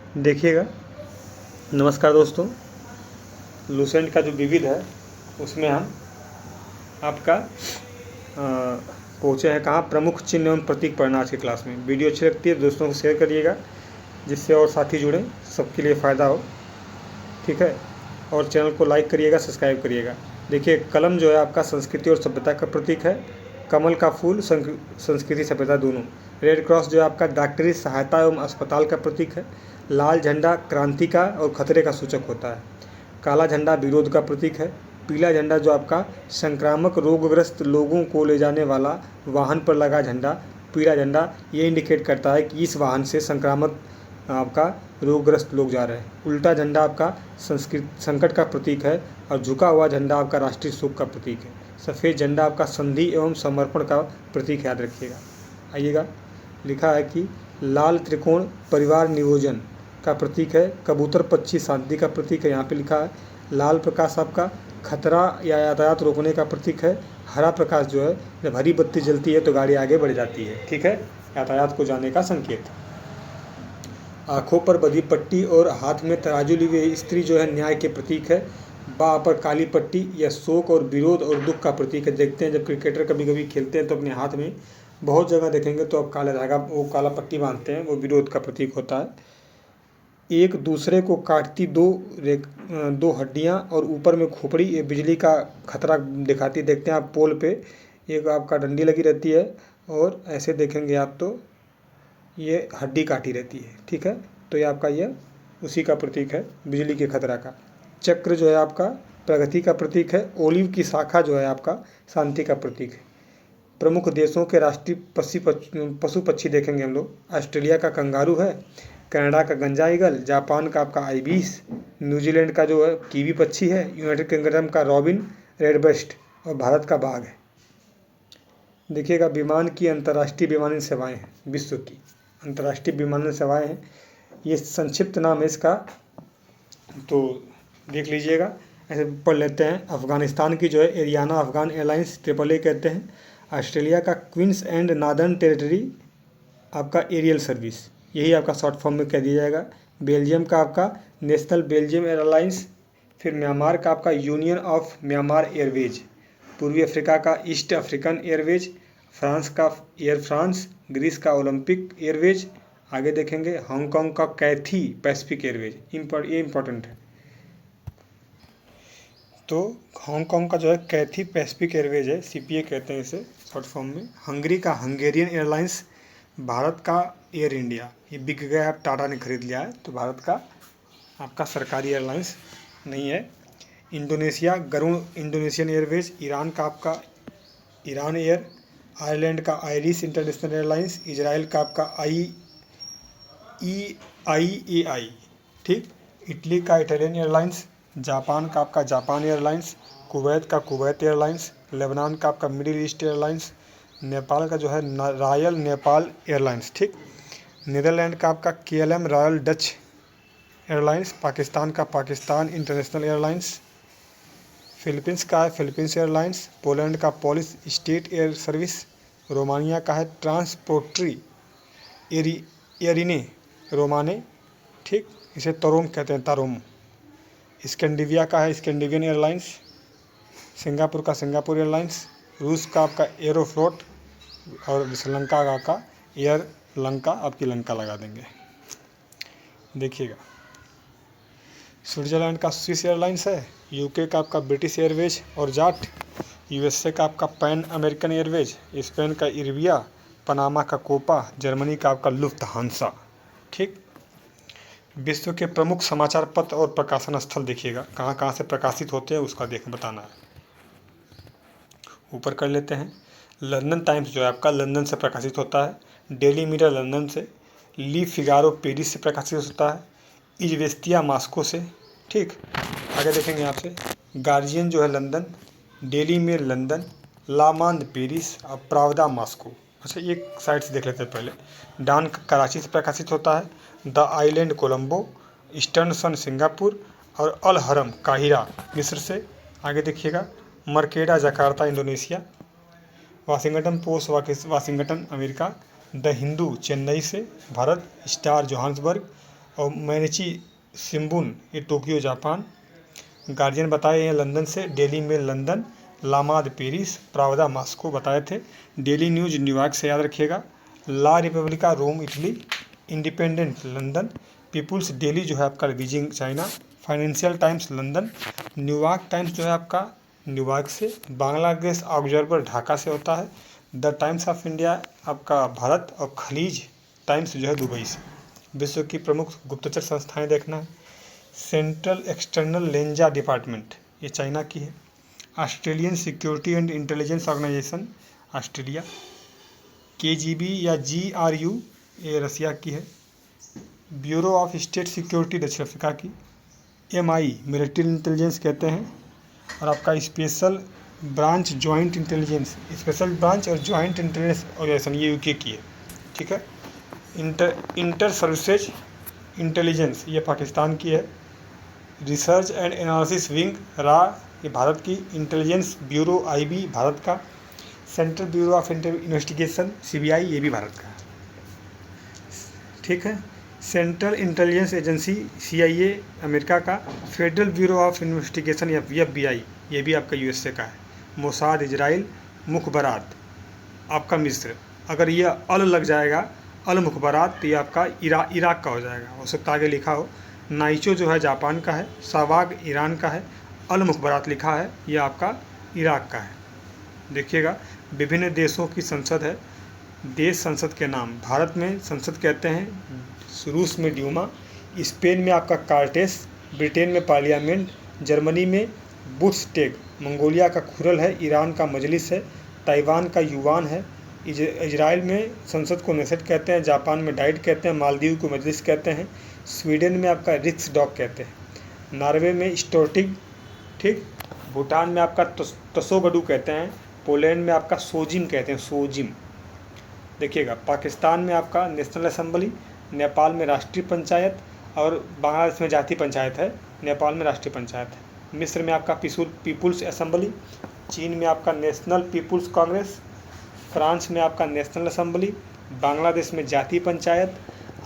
देखिएगा। नमस्कार दोस्तों, लूसेंट का जो विविध है उसमें हम आपका पहुँचे हैं कहाँ, प्रमुख चिन्ह एवं प्रतीक पढ़ना आज की क्लास में। वीडियो अच्छी लगती है दोस्तों को शेयर करिएगा जिससे और साथी जुड़ें, सबके लिए फ़ायदा हो, ठीक है। और चैनल को लाइक करिएगा, सब्सक्राइब करिएगा। देखिए, कलम जो है आपका संस्कृति और सभ्यता का प्रतीक है। कमल का फूल संस्कृति सभ्यता दोनों। रेड क्रॉस जो है आपका डॉक्टरी सहायता एवं अस्पताल का प्रतीक है। लाल झंडा क्रांति का और खतरे का सूचक होता है। काला झंडा विरोध का प्रतीक है। पीला झंडा जो आपका संक्रामक रोगग्रस्त लोगों को ले जाने वाला वाहन पर लगा झंडा, पीला झंडा ये इंडिकेट करता है कि इस वाहन से संक्रामक आपका रोगग्रस्त लोग जा रहे हैं। उल्टा झंडा आपका संकट का प्रतीक है और झुका हुआ झंडा आपका राष्ट्रीय शोक का प्रतीक है। सफ़ेद झंडा आपका संधि एवं समर्पण का प्रतीक, याद रखिएगा। आइएगा, लिखा है कि लाल त्रिकोण परिवार नियोजन का प्रतीक है। कबूतर पक्षी शांति का प्रतीक है, यहाँ पे लिखा है। लाल प्रकाश आपका खतरा या यातायात रोकने का प्रतीक है। हरा प्रकाश जो है, जब हरी बत्ती जलती है तो गाड़ी आगे बढ़ जाती है, ठीक है, यातायात को जाने का संकेत। आँखों पर बधी पट्टी और हाथ में तराजू ली हुई स्त्री जो है न्याय के प्रतीक है। बाह पर काली पट्टी यह शोक और विरोध और दुख का प्रतीक है। देखते हैं जब क्रिकेटर कभी कभी खेलते हैं तो अपने हाथ में बहुत जगह देखेंगे तो अब काला धागा, वो काला पट्टी बांधते हैं, वो विरोध का प्रतीक होता है। एक दूसरे को काटती दो हड्डियां और ऊपर में खोपड़ी, ये बिजली का खतरा दिखाती। देखते हैं आप पोल पे एक आपका डंडी लगी रहती है और ऐसे देखेंगे आप तो ये हड्डी काटी रहती है, ठीक है। तो ये आपका ये उसी का प्रतीक है, बिजली के खतरा का। चक्र जो है आपका प्रगति का प्रतीक है। ओलिव की शाखा जो है आपका शांति का प्रतीक है। प्रमुख देशों के राष्ट्रीय पशु पक्षी देखेंगे हम लोग। ऑस्ट्रेलिया का कंगारू है, कनाडा का गंजा ईगल, जापान का आपका आइबिस, न्यूजीलैंड का जो है कीवी पक्षी है, यूनाइटेड किंगडम का रॉबिन रेडब्रेस्ट और भारत का बाघ है। देखिएगा, विमान की अंतर्राष्ट्रीय विमानन सेवाएं हैं, विश्व की अंतर्राष्ट्रीय विमानन सेवाएं हैं, ये संक्षिप्त नाम है इसका, तो देख लीजिएगा। ऐसे पढ़ लेते हैं। अफ़गानिस्तान की जो है एरियाना अफ़गान एयरलाइंस AAA कहते हैं। ऑस्ट्रेलिया का क्वींस एंड नॉर्दर्न टेरिटरी आपका एरियल सर्विस, यही आपका शॉर्ट फॉर्म में कह दिया जाएगा। बेल्जियम का आपका नेशनल बेल्जियम एयरलाइंस। फिर म्यांमार का आपका यूनियन ऑफ म्यांमार एयरवेज। पूर्वी अफ्रीका का ईस्ट अफ्रीकन एयरवेज। फ्रांस का एयर फ्रांस। ग्रीस का ओलंपिक एयरवेज। आगे देखेंगे हांगकांग का कैथी पैसिफिक एयरवेज, ये इम्पोर्टेंट है। तो हांगकांग का जो है कैथी पैसिफिक एयरवेज है, CPA कहते हैं इसे शॉर्ट फॉर्म में। हंगरी का हंगेरियन एयरलाइंस। भारत का एयर इंडिया, ये बिक गया है, टाटा ने खरीद लिया है, तो भारत का आपका सरकारी एयरलाइंस नहीं है। Indonesia Garuda Indonesian Airways. Iran का आपका ईरान एयर। आयरलैंड का आयरिश इंटरनेशनल एयरलाइंस। इजराइल का आपका IAI, ठीक। इटली का इटालियन एयरलाइंस। जापान का आपका जापान एयरलाइंस। कुवैत का कुवैत एयरलाइंस। लेबनान का आपका मिडिल ईस्ट एयरलाइंस। नेपाल का जो है रॉयल नेपाल एयरलाइंस, ठीक। नीदरलैंड का आपका KLM royal Dutch airlines. Pakistan का पाकिस्तान इंटरनेशनल एयरलाइंस। फिलीपींस का है फिलीपींस एयरलाइंस। पोलैंड का Polish state air service. Romania का है ट्रांसपोर्ट्री एरिने रोमाने, ठीक, इसे तरोम कहते हैं, तारोम। स्कैंडिविया का है स्कैंडिवियन एयरलाइंस। सिंगापुर का सिंगापुर एयरलाइंस। रूस का आपका एरोफ्लोट और श्रीलंका का आपका एयर लंका, आपकी लंका लगा देंगे। देखिएगा, स्विट्जरलैंड का स्विस एयरलाइंस है। UK का आपका ब्रिटिश एयरवेज और जाट। USA का आपका पैन अमेरिकन एयरवेज। स्पेन का इरविया। पनामा का कोपा। जर्मनी का आपका लुफ्थहांसा, ठीक। विश्व के प्रमुख समाचार पत्र और प्रकाशन स्थल देखिएगा, कहाँ कहाँ से प्रकाशित होते हैं उसका बताना है। ऊपर कर लेते हैं। लंदन टाइम्स जो है आपका लंदन से प्रकाशित होता है। डेली मिरर लंदन से। ली फिगारो पेरिस से प्रकाशित होता है। इजवेस्तिया मास्को से, ठीक। आगे देखेंगे यहाँ से गार्जियन जो है London. Daily Mail London. Le Monde Paris और प्रावदा मास्को। अच्छा, एक साइड से देख लेते हैं पहले। डान कराची से प्रकाशित होता है। The Island Colombo. Eastern Sun Singapore और अल हरम काहिरा मिस्र से। आगे देखिएगा Merdeka Jakarta Indonesia. Washington Post Washington America. The Hindu Chennai से भारत। स्टार जोहान्सबर्ग और मैनिची शिम्बुन ये टोक्यो जापान, गार्जियन बताए हैं लंदन से, Daily Mail London, Le Monde Paris, Pravda Moscow बताए थे, डेली न्यूज न्यूयॉर्क से याद रखिएगा, La Repubblica Rome Italy, Independent London, People's Daily जो है आपका Beijing China, Financial Times London, New York Times जो है आपका न्यूयॉर्क से, बांग्लादेश ऑब्जर्वर ढाका से होता है, द टाइम्स ऑफ इंडिया आपका भारत, और खलीज टाइम्स जो है दुबई से। विश्व की प्रमुख गुप्तचर संस्थाएं देखना है, सेंट्रल एक्सटर्नल लेंजा डिपार्टमेंट ये चाइना की है, Australian Security and Intelligence Organisation Australia, KGB या GRU ये रसिया की है, ब्यूरो ऑफ स्टेट सिक्योरिटी दक्षिण अफ्रीका की, MI मिलिट्री इंटेलिजेंस कहते हैं, और आपका Special Branch Joint Intelligence, Special Branch और जॉइंट इंटेलिजेंस ऑर्गेनाइजेशन ये UK की है। ठीक है, इंटर सर्विसेज इंटेलिजेंस ये पाकिस्तान की है, रिसर्च एंड एनालिसिस विंग रा ये भारत की, इंटेलिजेंस ब्यूरो IB भारत का, central bureau of investigation CBI ये भी भारत का है। ठीक है, central intelligence agency CIA America का, फेडरल ब्यूरो ऑफ इन्वेस्टिगेशन या FBI ये भी आपका USA का है, मोसाद इजराइल, मुखबरात आपका मिस्र, अगर ये अल लग जाएगा अल मुखबरात तो ये आपका इराक का हो जाएगा, हो सकता आगे लिखा हो, नाइचो जो है जापान का है, सावाग ईरान का है, अल मुखबरात लिखा है ये आपका इराक का है। देखिएगा, विभिन्न देशों की संसद है, देश संसद के नाम, भारत में संसद कहते हैं, रूस में ड्यूमा, स्पेन में आपका कार्टेस, ब्रिटेन में पार्लियामेंट, जर्मनी में बुंडस्टैग, मंगोलिया का खुरल है, ईरान का मजलिस है, ताइवान का युवान है, इजराइल में संसद को नेसेट कहते हैं, जापान में डाइट कहते हैं, मालदीव को मजलिस कहते हैं, स्वीडन में आपका रिक्सडॉग कहते हैं, नॉर्वे में स्टोर्टिग, ठीक, भूटान में आपका तसोगडू कहते हैं, पोलैंड में आपका सोजिम कहते हैं, सोजिम। देखिएगा, पाकिस्तान में आपका नेशनल असेंबली, नेपाल में राष्ट्रीय पंचायत, और बांग्लादेश में जातीय पंचायत है, नेपाल में राष्ट्रीय पंचायत है, मिस्र में आपका पीपुल्स असेंबली, चीन में आपका नेशनल पीपुल्स कांग्रेस, फ्रांस में आपका नेशनल असेंबली, बांग्लादेश में जातीय पंचायत,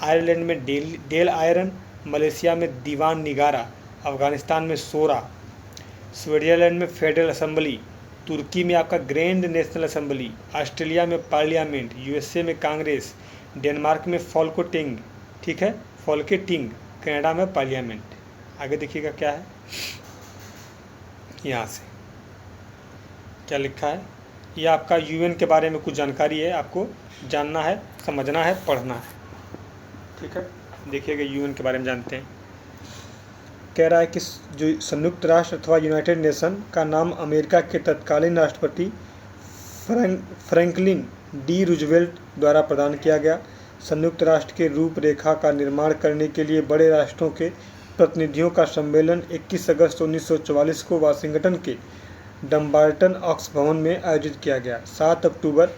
आयरलैंड में डेल आयरन, मलेशिया में दीवान निगारा, अफगानिस्तान में सोरा, स्विट्जरलैंड में फेडरल असेंबली, तुर्की में आपका ग्रैंड नेशनल असेंबली, ऑस्ट्रेलिया में पार्लियामेंट, USA में कांग्रेस, डेनमार्क में फॉल्केटिंग, ठीक है, फॉल्केटिंग, कनाडा में पार्लियामेंट। आगे देखिएगा क्या है, यहाँ से क्या लिखा है, ये आपका UN के बारे में कुछ जानकारी है, आपको जानना है, समझना है, पढ़ना है। ठीक है, देखिएगा UN के बारे में जानते हैं। कह रहा है कि जो संयुक्त राष्ट्र अथवा यूनाइटेड नेशन का नाम अमेरिका के तत्कालीन राष्ट्रपति फ्रैंकलिन D रूजवेल्ट द्वारा प्रदान किया गया। संयुक्त राष्ट्र के रूपरेखा का निर्माण करने के लिए बड़े राष्ट्रों के प्रतिनिधियों का सम्मेलन 21 अगस्त 1944 को वाशिंगटन के डम्बार्टन ऑक्स भवन में आयोजित किया गया। 7 अक्टूबर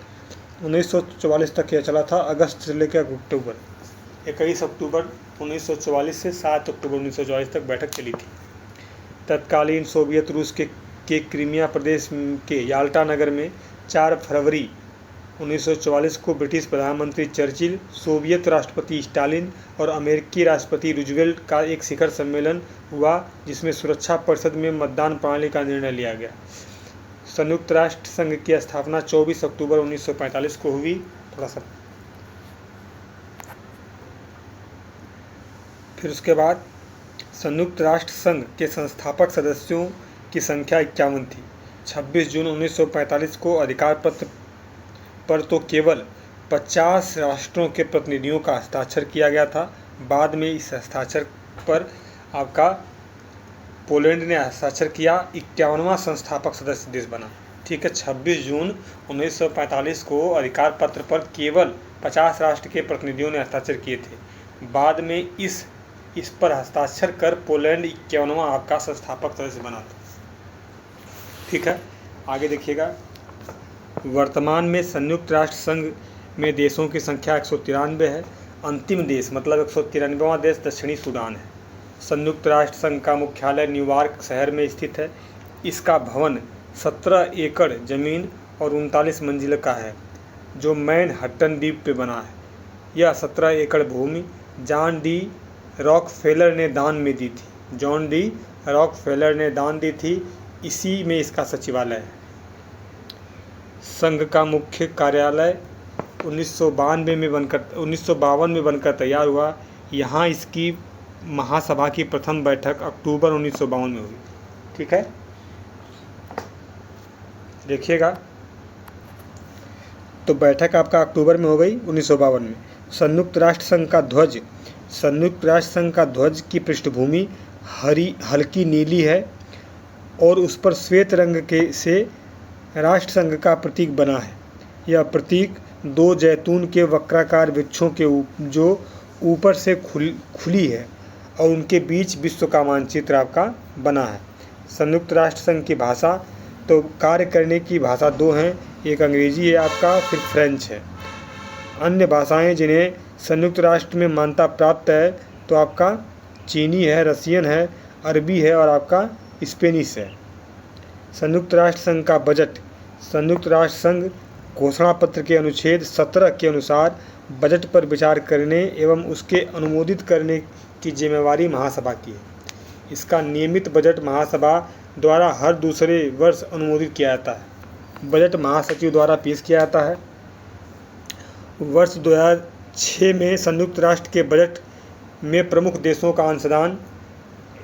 1944 तक यह चला था, अगस्त से लेकर अक्टूबर। 21 अक्टूबर 1944 से 7 अक्टूबर 1944 तक बैठक चली थी। तत्कालीन सोवियत रूस के क्रीमिया प्रदेश के याल्टा नगर में 4 फरवरी 1944 को ब्रिटिश प्रधानमंत्री चर्चिल, सोवियत राष्ट्रपति स्टालिन और अमेरिकी राष्ट्रपति रूजवेल्ट का एक शिखर सम्मेलन हुआ, जिसमें सुरक्षा परिषद में मतदान प्रणाली का निर्णय लिया गया। संयुक्त राष्ट्र संघ की स्थापना 24 अक्टूबर 1945 को हुई। थोड़ा सा फिर उसके बाद संयुक्त राष्ट्र संघ के संस्थापक सदस्यों की संख्या 51 थी। 26 जून 1945 को अधिकार पत्र पर तो केवल 50 राष्ट्रों के प्रतिनिधियों का हस्ताक्षर किया गया था। बाद में इस हस्ताक्षर पर आपका पोलैंड ने हस्ताक्षर किया, 51वां संस्थापक सदस्य देश बना। ठीक है, 26 जून 1945 को अधिकार पत्र पर केवल 50 राष्ट्र के प्रतिनिधियों ने हस्ताक्षर किए थे। बाद में इस पर हस्ताक्षर कर पोलैंड 51वां आपका संस्थापक सदस्य बना था। ठीक है, आगे देखिएगा। वर्तमान में संयुक्त राष्ट्र संघ में देशों की संख्या 193 है। अंतिम देश मतलब 193वां देश दक्षिणी सूडान है। संयुक्त राष्ट्र संघ का मुख्यालय न्यूयॉर्क शहर में स्थित है। इसका भवन 17 एकड़ जमीन और 39 मंजिल का है, जो मैनहट्टन द्वीप पे बना है। यह 17 एकड़ भूमि जॉन डी रॉकफेलर ने दान में दी थी। जॉन डी रॉकफेलर ने दान दी थी। इसी में इसका सचिवालय है। संघ का मुख्य कार्यालय 1952 में बनकर तैयार हुआ। यहाँ इसकी महासभा की प्रथम बैठक अक्टूबर 1952 में हुई। ठीक है, देखिएगा। तो बैठक आपका अक्टूबर में हो गई 1952 में। संयुक्त राष्ट्र संघ का ध्वज की पृष्ठभूमि हल्की नीली है और उस पर श्वेत रंग से राष्ट्रसंघ का प्रतीक बना है। यह प्रतीक 2 जैतून के वक्राकार वृक्षों के जो ऊपर से खुली है और उनके बीच विश्व का मानचित्र आपका बना है। संयुक्त राष्ट्र संघ की भाषा, तो कार्य करने की भाषा 2 हैं, एक अंग्रेजी है आपका, फिर फ्रेंच है। अन्य भाषाएं जिन्हें संयुक्त राष्ट्र में मान्यता प्राप्त है तो आपका चीनी है, रसियन है, अरबी है और आपका स्पेनिश है। संयुक्त राष्ट्र संघ का बजट। संयुक्त राष्ट्र संघ घोषणा पत्र के अनुच्छेद 17 के अनुसार बजट पर विचार करने एवं उसके अनुमोदित करने की जिम्मेवारी महासभा की है। इसका नियमित बजट महासभा द्वारा हर दूसरे वर्ष अनुमोदित किया जाता है। बजट महासचिव द्वारा पेश किया जाता है। वर्ष 2006 में संयुक्त राष्ट्र के बजट में प्रमुख देशों का अंशदान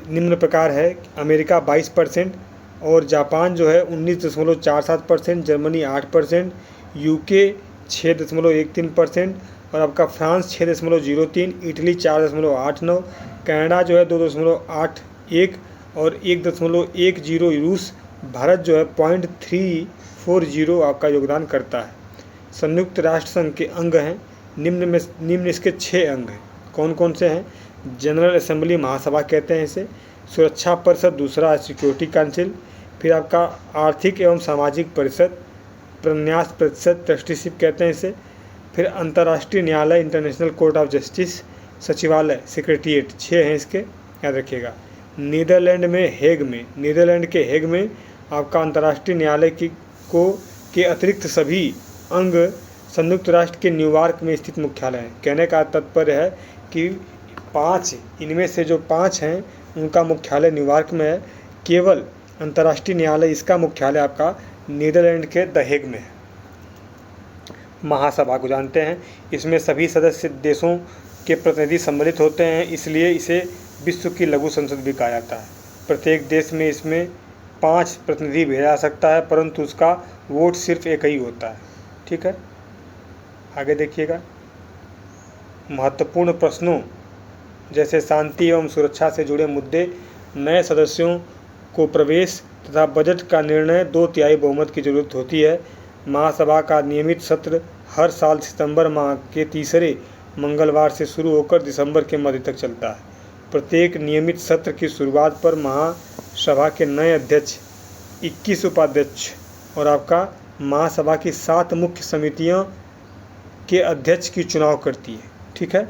निम्न प्रकार है। अमेरिका 22% और जापान जो है 19.47%, जर्मनी 8%, यूके 6.13% और आपका फ्रांस 6.03, इटली 4.89, कनाडा जो है 2.81 और 1.10 रूस, भारत जो है 0.340 आपका योगदान करता है। संयुक्त राष्ट्र संघ के अंग हैं निम्न इसके 6 अंग हैं। कौन कौन से हैं? जनरल असेंबली महासभा कहते हैं इसे, सुरक्षा परिषद दूसरा सिक्योरिटी काउंसिल, फिर आपका आर्थिक एवं सामाजिक परिषद, प्रन्यास परिषद ट्रस्टीशिप कहते हैं इसे, फिर अंतर्राष्ट्रीय न्यायालय इंटरनेशनल कोर्ट ऑफ जस्टिस, सचिवालय सेक्रेटरीट 6 हैं इसके, याद रखिएगा। नीदरलैंड के हेग में आपका अंतर्राष्ट्रीय न्यायालय के अतिरिक्त सभी अंग संयुक्त राष्ट्र के न्यूयॉर्क में स्थित मुख्यालय हैं। कहने का तात्पर्य है कि 5 इनमें से जो 5 हैं उनका मुख्यालय न्यूयॉर्क में है। केवल अंतर्राष्ट्रीय न्यायालय इसका मुख्यालय आपका नीदरलैंड के द हेग में है। महासभा को जानते हैं, इसमें सभी सदस्य देशों के प्रतिनिधि सम्मिलित होते हैं, इसलिए इसे विश्व की लघु संसद भी कहा जाता है। प्रत्येक देश में इसमें 5 प्रतिनिधि भेजा जा सकता है, परंतु उसका वोट सिर्फ एक ही होता है। ठीक है, आगे देखिएगा। महत्वपूर्ण प्रश्नों जैसे शांति एवं सुरक्षा से जुड़े मुद्दे, नए सदस्यों को प्रवेश तथा बजट का निर्णय 2/3 बहुमत की जरूरत होती है। महासभा का नियमित सत्र हर साल सितंबर माह के तीसरे मंगलवार से शुरू होकर दिसंबर के मध्य तक चलता है। प्रत्येक नियमित सत्र की शुरुआत पर महासभा के नए अध्यक्ष, 21 उपाध्यक्ष और आपका महासभा की 7 मुख्य समितियों के अध्यक्ष की चुनाव करती है। ठीक है,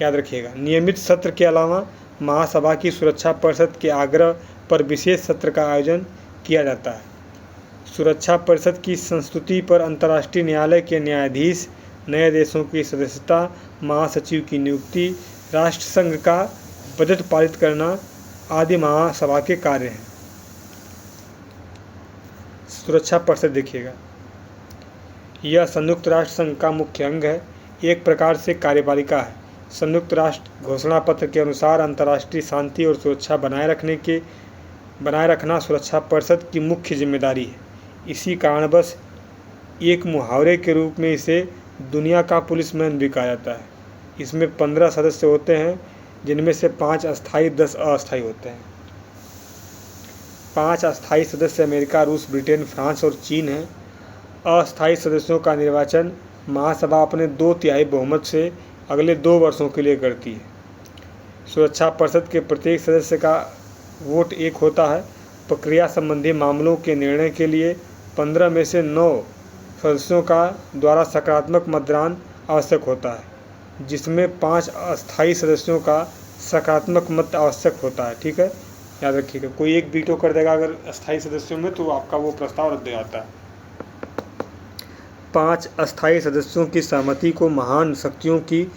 याद रखिएगा। नियमित सत्र के अलावा महासभा की सुरक्षा परिषद के आग्रह पर विशेष सत्र का आयोजन किया जाता है। सुरक्षा परिषद की संस्तुति पर अंतर्राष्ट्रीय न्यायालय के न्यायाधीश, नए देशों की सदस्यता, महासचिव की नियुक्ति, राष्ट्रसंघ का बजट पारित करना आदि महासभा के कार्य हैं। सुरक्षा परिषद देखिएगा, यह संयुक्त राष्ट्र संघ का मुख्य अंग है, एक प्रकार से कार्यपालिका है। संयुक्त राष्ट्र घोषणा पत्र के अनुसार अंतर्राष्ट्रीय शांति और सुरक्षा बनाए रखना सुरक्षा परिषद की मुख्य जिम्मेदारी है। इसी कारणवश एक मुहावरे के रूप में इसे दुनिया का पुलिसमैन भी कहा जाता है। इसमें 15 सदस्य होते हैं, जिनमें से 5 अस्थायी 10 अस्थायी होते हैं। 5 अस्थायी सदस्य अमेरिका, रूस, ब्रिटेन, फ्रांस और चीन हैं। अस्थायी सदस्यों का निर्वाचन महासभा अपने 2/3 बहुमत से अगले 2 वर्षों के लिए करती है। सुरक्षा परिषद के प्रत्येक सदस्य का वोट 1 होता है। प्रक्रिया संबंधी मामलों के निर्णय के लिए 15 में से 9 सदस्यों का द्वारा सकारात्मक मतदान आवश्यक होता है, जिसमें 5 अस्थायी सदस्यों का सकारात्मक मत आवश्यक होता है। ठीक है, याद रखिएगा। कोई एक वीटो कर देगा अगर अस्थायी सदस्यों में, तो आपका वो प्रस्ताव रद्द हो जाता है। 5 अस्थायी सदस्यों की सहमति को महान शक्तियों की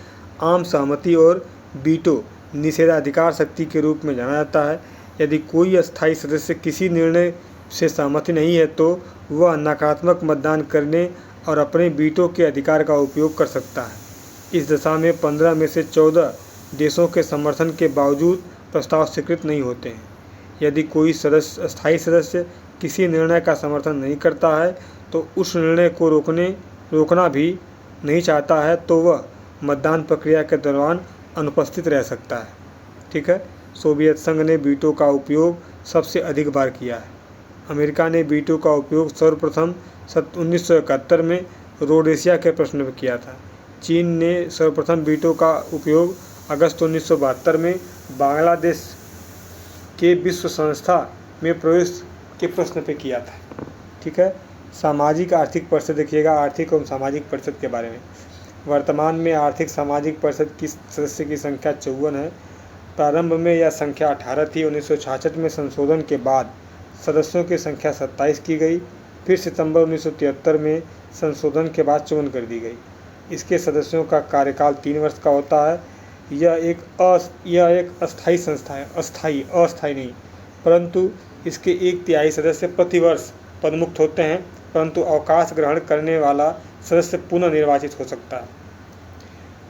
आम सहमति और वीटो निषेधाधिकार शक्ति के रूप में जाना जाता है। यदि कोई अस्थायी सदस्य किसी निर्णय से सहमति नहीं है तो वह नकारात्मक मतदान करने और अपने वीटो के अधिकार का उपयोग कर सकता है। इस दशा में 15 में से 14 देशों के समर्थन के बावजूद प्रस्ताव स्वीकृत नहीं होते हैं। यदि कोई अस्थायी सदस्य किसी निर्णय का समर्थन नहीं करता है तो उस निर्णय को रोकना भी नहीं चाहता है तो वह मतदान प्रक्रिया के दौरान अनुपस्थित रह सकता है। ठीक है। सोवियत संघ ने वीटो का उपयोग सबसे अधिक बार किया है। अमेरिका ने वीटो का उपयोग सर्वप्रथम 1971 में रोडेशिया के प्रश्न पर किया था। चीन ने सर्वप्रथम वीटो का उपयोग अगस्त 1972 में बांग्लादेश के विश्व संस्था में प्रवेश के प्रश्न पे किया था। ठीक है। सामाजिक आर्थिक परिषद देखिएगा, आर्थिक एवं सामाजिक परिषद के बारे में। वर्तमान में आर्थिक सामाजिक परिषद की सदस्य की संख्या 54 है। प्रारंभ में यह संख्या 18 थी। 1966 में संशोधन के बाद सदस्यों की संख्या 27 की गई। फिर सितंबर 1973 में संशोधन के बाद 54 कर दी गई। इसके सदस्यों का कार्यकाल 3 वर्ष का होता है। यह एक अस्थायी संस्था है, अस्थायी नहीं, परंतु इसके 1/3 सदस्य प्रतिवर्ष पदमुक्त होते हैं, परंतु अवकाश ग्रहण करने वाला सदस्य पुनः निर्वाचित हो सकता है।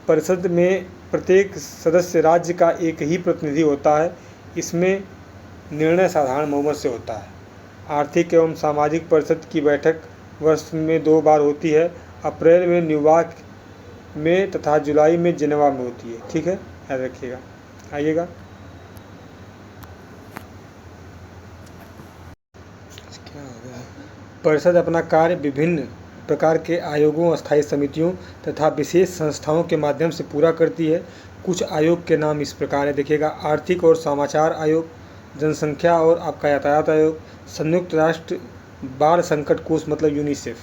परिषद में प्रत्येक सदस्य राज्य का एक ही प्रतिनिधि होता है। इसमें निर्णय साधारण बहुमत से होता है। आर्थिक एवं सामाजिक परिषद की बैठक वर्ष में 2 बार होती है। अप्रैल में न्यूयॉर्क में तथा जुलाई में जिनेवा में होती है। ठीक है, याद रखिएगा। आइएगा, क्या हो गया। परिषद अपना कार्य विभिन्न प्रकार के आयोगों, अस्थायी समितियों तथा विशेष संस्थाओं के माध्यम से पूरा करती है। कुछ आयोग के नाम इस प्रकार है, देखिएगा। आर्थिक और समाचार आयोग, जनसंख्या और आपका यातायात आयोग, संयुक्त राष्ट्र बाढ़ संकट कोष मतलब यूनिसेफ।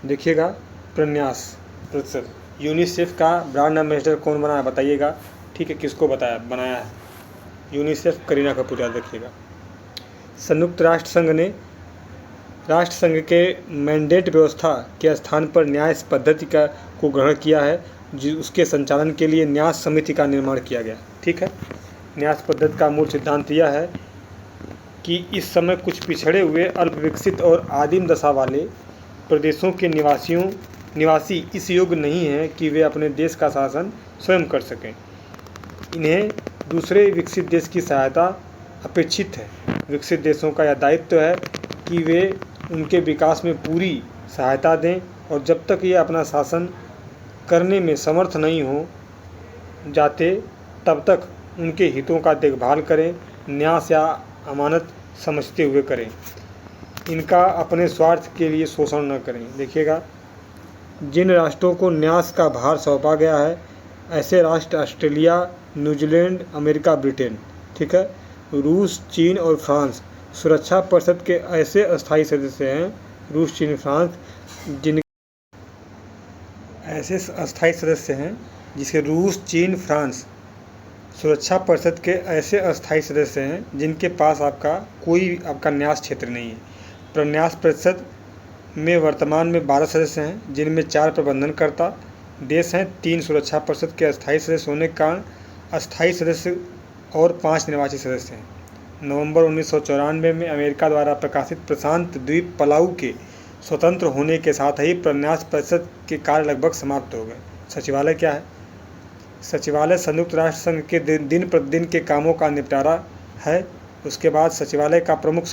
देखिएगा, प्रन्यास परिषद। यूनिसेफ का ब्रांड एम्बेसडर कौन बना है बताइएगा। ठीक है, किसको बनाया है यूनिसेफ? करीना कपूर, याद रखिएगा। संयुक्त राष्ट्र संघ ने राष्ट्र संघ के मैंडेट व्यवस्था के स्थान पर न्यास पद्धति को ग्रहण किया है। उसके संचालन के लिए न्यास समिति का निर्माण किया गया। ठीक है। न्यास पद्धति का मूल सिद्धांत यह है कि इस समय कुछ पिछड़े हुए, अल्प विकसित और आदिम दशा वाले प्रदेशों के निवासी इस योग्य नहीं हैं कि वे अपने देश का शासन स्वयं कर सकें। इन्हें दूसरे विकसित देश की सहायता अपेक्षित है। विकसित देशों का यह दायित्व है कि वे उनके विकास में पूरी सहायता दें और जब तक ये अपना शासन करने में समर्थ नहीं हो जाते तब तक उनके हितों का देखभाल करें, न्यास या अमानत समझते हुए करें। इनका अपने स्वार्थ के लिए शोषण न करें। देखिएगा, जिन राष्ट्रों को न्यास का भार सौंपा गया है ऐसे राष्ट्र ऑस्ट्रेलिया, न्यूजीलैंड, अमेरिका, ब्रिटेन। ठीक है। रूस, चीन और फ्रांस सुरक्षा परिषद के ऐसे अस्थायी सदस्य हैं। रूस, चीन, फ्रांस जिन ऐसे अस्थायी सदस्य हैं जिसे रूस, चीन, फ्रांस सुरक्षा परिषद के ऐसे अस्थायी सदस्य हैं जिनके पास कोई न्यास क्षेत्र नहीं है। प्रन्यास परिषद में वर्तमान में 12 सदस्य हैं, जिनमें 4 प्रबंधनकर्ता देश हैं, 3 सुरक्षा परिषद के अस्थायी सदस्य होने के कारण अस्थायी सदस्य और 5 निर्वाचित सदस्य हैं। नवंबर 1994 में अमेरिका द्वारा प्रकाशित प्रशांत द्वीप पलाऊ के स्वतंत्र होने के साथ ही प्रन्यास परिषद के कार्य लगभग समाप्त हो गए। सचिवालय क्या है? सचिवालय संयुक्त राष्ट्र संघ के दिन प्रतिदिन के कामों का निपटारा है। उसके बाद सचिवालय का प्रमुख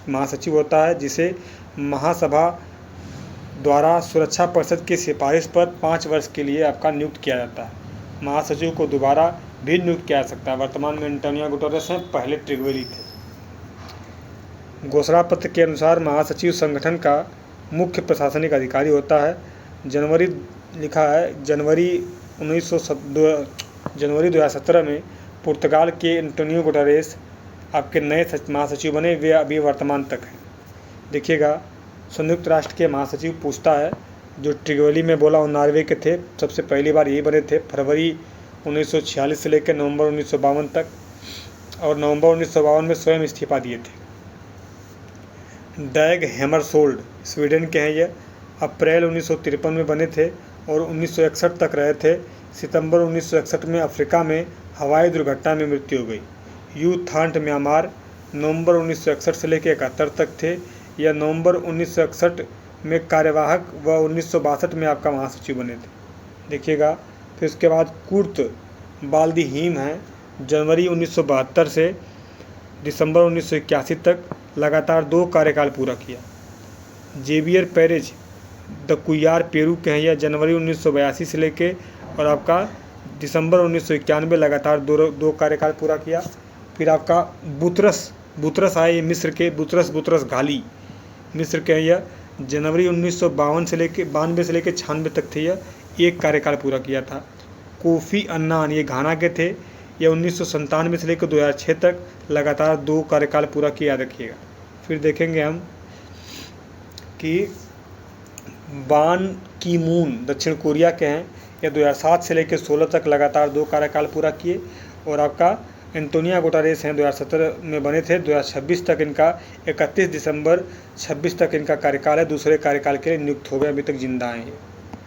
महासचिव होता है, जिसे महासभा द्वारा सुरक्षा परिषद की सिफारिश पर 5 वर्ष के लिए नियुक्त किया जाता है। महासचिव को दोबारा भी नियुक्त किया जा सकता है। वर्तमान में एंटोनियो गुटेरेस हैं, पहले ट्रिगवेली थे। घोषणा पत्र के अनुसार महासचिव संगठन का मुख्य प्रशासनिक अधिकारी होता है। जनवरी 2017 में पुर्तगाल के एंटोनियो गुटेरेस आपके नए महासचिव बने। वे अभी वर्तमान तक हैं। देखिएगा, संयुक्त राष्ट्र के महासचिव पूछता है, जो ट्रिगवेली में बोला वो नॉर्वे के थे, सबसे पहली बार यही बने थे फरवरी 1946 से लेकर नवंबर 1952 तक, और नवंबर 1952 में स्वयं इस्तीफा दिए थे। डैग हैमरशोल्ड स्वीडन के हैं। ये अप्रैल 1953 में बने थे और 1961 तक रहे थे। सितंबर 1961 में अफ्रीका में हवाई दुर्घटना में मृत्यु हो गई। यू थांट म्यांमार नवंबर 1961 से लेकर 71 तक थे। या नवंबर 1961 में कार्यवाहक व 1962 में आपका महासचिव बने थे। देखिएगा, फिर उसके बाद कुर्त बाल्दी हीम है, जनवरी 1972 से दिसंबर 1981 तक लगातार 2 कार्यकाल पूरा किया। जेवियर पेरेज द कुयार पेरू के हैं, या जनवरी 1982 से लेके और आपका दिसंबर 1991 लगातार 2 कार्यकाल पूरा किया। फिर आपका बुतरस आए, ये मिस्र के बुतरस घाली मिस्र के हैं, यह जनवरी 1952 से लेके 96 तक थे, यह 1 कार्यकाल पूरा किया था। कोफी अन्नान ये घाना के थे, यह 1997 से लेकर 2006 तक लगातार 2 कार्यकाल पूरा किया, याद रखिएगा। फिर देखेंगे हम कि बान की मून दक्षिण कोरिया के हैं, यह 2007 से लेकर 16 तक लगातार 2 कार्यकाल पूरा किए। और आपका एंटोनिया गुटेरेस हैं, 2017 में बने थे, 2026 तक इनका 31 दिसंबर 26 तक इनका कार्यकाल है, दूसरे कार्यकाल के लिए नियुक्त हो गए, अभी तक जिंदा हैं ये।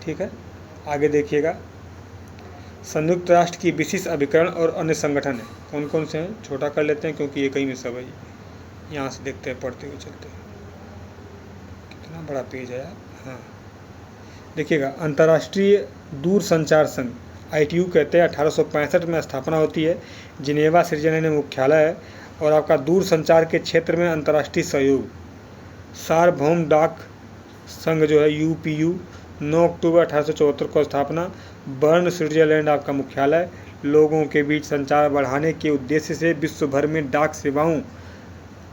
ठीक है, आगे देखिएगा। संयुक्त राष्ट्र की विशिष्ट अभिकरण और अन्य संगठन हैं, कौन कौन से हैं, छोटा कर लेते हैं क्योंकि ये कहीं में सब है। यहाँ से देखते हैं, पढ़ते हुए चलते हैं, कितना बड़ा पेज है यार। हाँ, देखिएगा, अंतर्राष्ट्रीय दूरसंचार संघ ITU कहते हैं, 1865 में स्थापना होती है। जिनेवा स्विट्जरलैंड में मुख्यालय है। और आपका दूरसंचार के क्षेत्र में अंतर्राष्ट्रीय सहयोग। सार्वभौम डाक संघ जो है UPU, 9 अक्टूबर 1874 को स्थापना। बर्न स्विट्जरलैंड आपका मुख्यालय। लोगों के बीच संचार बढ़ाने के उद्देश्य से विश्व भर में डाक सेवाओं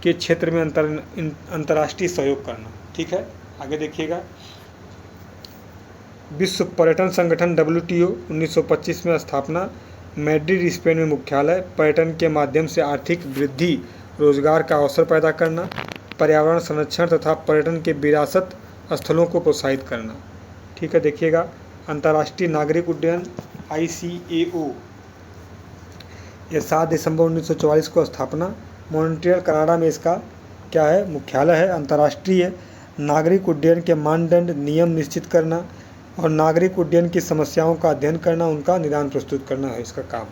के क्षेत्र में अंतर्राष्ट्रीय सहयोग करना। ठीक है, आगे देखिएगा। विश्व पर्यटन संगठन WTO, 1925 में स्थापना। मैड्रिड स्पेन में मुख्यालय। पर्यटन के माध्यम से आर्थिक वृद्धि, रोजगार का अवसर पैदा करना, पर्यावरण संरक्षण तथा पर्यटन के विरासत स्थलों को प्रोत्साहित करना। ठीक है, देखिएगा। अंतर्राष्ट्रीय नागरिक उड्डयन ICAO, यह 7 दिसंबर 1944 को स्थापना। मॉन्ट्रियल कनाडा में इसका क्या है, मुख्यालय है। अंतर्राष्ट्रीय नागरिक उड्डयन के मानदंड, नियम निश्चित करना और नागरिक उड्डयन की समस्याओं का अध्ययन करना, उनका निदान प्रस्तुत करना है इसका काम।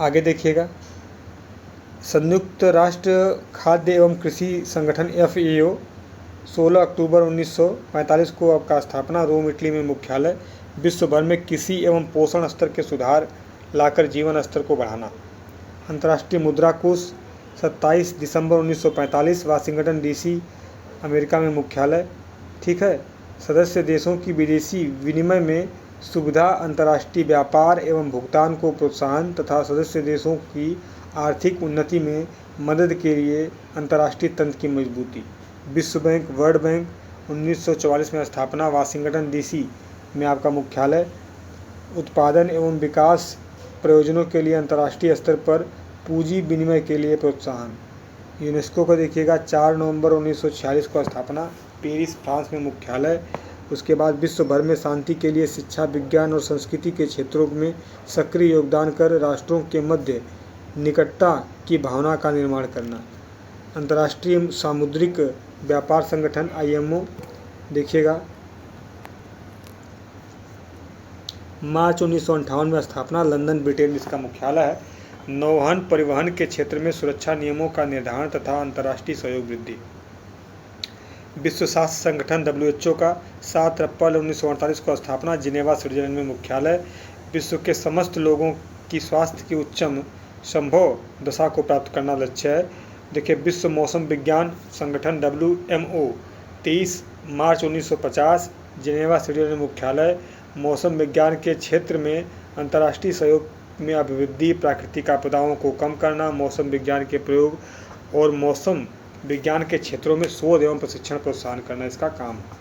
आगे देखिएगा। संयुक्त राष्ट्र खाद्य एवं कृषि संगठन FAO, 16 अक्टूबर 1945 को आपका स्थापना। रोम इटली में मुख्यालय। विश्व भर में कृषि एवं पोषण स्तर के सुधार लाकर जीवन स्तर को बढ़ाना। अंतर्राष्ट्रीय मुद्रा कोष, 27 दिसंबर 1945, वाशिंगटन DC, अमेरिका में मुख्यालय। ठीक है, सदस्य देशों की विदेशी विनिमय में सुविधा, अंतर्राष्ट्रीय व्यापार एवं भुगतान को प्रोत्साहन तथा सदस्य देशों की आर्थिक उन्नति में मदद के लिए अंतर्राष्ट्रीय तंत्र की मजबूती। विश्व बैंक, वर्ल्ड बैंक, 1944 में स्थापना। वाशिंगटन DC में आपका मुख्यालय। उत्पादन एवं विकास प्रयोजनों के लिए अंतर्राष्ट्रीय स्तर पर पूंजी विनिमय के लिए प्रोत्साहन। यूनेस्को को देखिएगा, 4 नवंबर 1946 को स्थापना। पेरिस, फ्रांस में मुख्यालय। उसके बाद विश्व भर में शांति के लिए शिक्षा, विज्ञान और संस्कृति के क्षेत्रों में सक्रिय योगदान कर राष्ट्रों के मध्य निकटता की भावना का निर्माण करना। अंतर्राष्ट्रीय सामुद्रिक व्यापार संगठन IMO, देखिएगा, मार्च 1958 में स्थापना। लंदन, ब्रिटेन इसका मुख्यालय है। नौवहन परिवहन के क्षेत्र में सुरक्षा नियमों का निर्धारण तथा अंतर्राष्ट्रीय सहयोग वृद्धि। विश्व स्वास्थ्य संगठन WHO का 7 अप्रैल 1948 को स्थापना। जिनेवा स्विट्जरलैंड में मुख्यालय। विश्व के समस्त लोगों की स्वास्थ्य की उच्चतम संभव दशा को प्राप्त करना लक्ष्य है। देखिए, विश्व मौसम विज्ञान संगठन WMO, 23 मार्च 1950, जिनेवा स्विट्जरलैंड में मुख्यालय। मौसम विज्ञान के क्षेत्र में अंतर्राष्ट्रीय सहयोग में अभिवृद्धि, प्राकृतिक आपदाओं को कम करना, मौसम विज्ञान के प्रयोग और मौसम विज्ञान के क्षेत्रों में शोध एवं प्रशिक्षण प्रोत्साहन करना इसका काम है।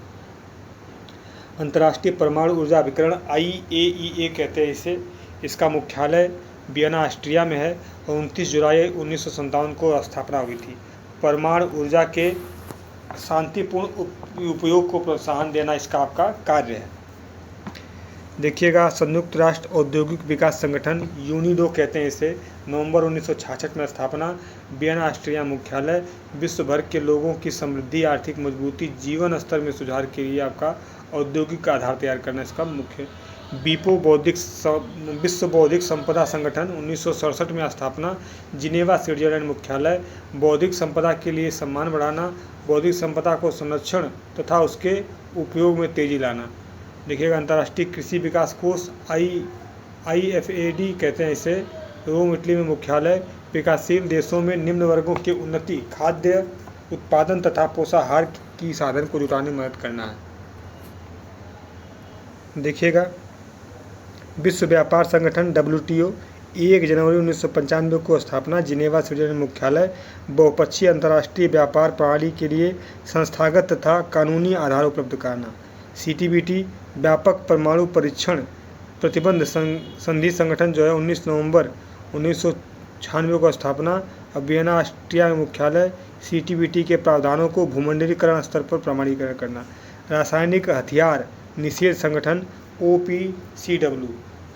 अंतर्राष्ट्रीय परमाणु ऊर्जा अभिकरण IAEA कहते हैं इसे। इसका मुख्यालय वियना, ऑस्ट्रिया में है और 29 जुलाई 1957 को स्थापना हुई थी। परमाणु ऊर्जा के शांतिपूर्ण उपयोग को प्रोत्साहन देना इसका आपका कार्य है। देखिएगा, संयुक्त राष्ट्र औद्योगिक विकास संगठन UNIDO कहते हैं इसे। नवंबर 1966 में स्थापना। वियना, ऑस्ट्रिया मुख्यालय। विश्व भर के लोगों की समृद्धि, आर्थिक मजबूती, जीवन स्तर में सुधार के लिए आपका औद्योगिक आधार तैयार करना इसका मुख्य। विश्व बौद्धिक संपदा संगठन 1967 में स्थापना, जिनेवा स्विट्जरलैंड मुख्यालय। बौद्धिक संपदा के लिए सम्मान बढ़ाना, बौद्धिक संपदा को संरक्षण तथा उसके उपयोग में तेजी लाना। देखिएगा अंतर्राष्ट्रीय कृषि विकास कोष IFAD कहते हैं इसे, रोम इटली में मुख्यालय। विकासशील देशों में निम्न वर्गों की उन्नति, खाद्य उत्पादन तथा पोषाहार की साधन को जुटाने में मदद करना है। देखिएगा विश्व व्यापार संगठन WTO 1 जनवरी 1995 को स्थापना, जिनेवा स्विट्जरलैंड मुख्यालय। बहुपक्षीय अंतर्राष्ट्रीय व्यापार प्रणाली के लिए संस्थागत तथा कानूनी आधार उपलब्ध कराना। CTBT व्यापक परमाणु परीक्षण प्रतिबंध संधि संगठन जो है 19 नवंबर 1996 को स्थापना, वियना ऑस्ट्रिया में मुख्यालय। CTBT के प्रावधानों को भूमंडलीकरण स्तर पर प्रमाणीकरण करना। रासायनिक हथियार निषेध संगठन OPCW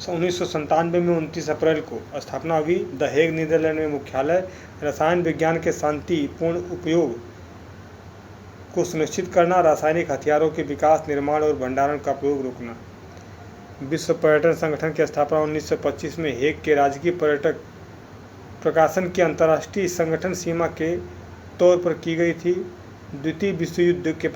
1997 में 29 अप्रैल को स्थापना हुई, द हेग नीदरलैंड में मुख्यालय। रसायन विज्ञान के शांतिपूर्ण उपयोग को सुनिश्चित करना, रासायनिक हथियारों के विकास, निर्माण और भंडारण का प्रयोग रोकना। विश्व पर्यटन संगठन की स्थापना 1925 में हेग के राजकीय पर्यटक प्रकाशन के अंतर्राष्ट्रीय संगठन सीमा के तौर पर की गई थी। द्वितीय विश्व युद्ध के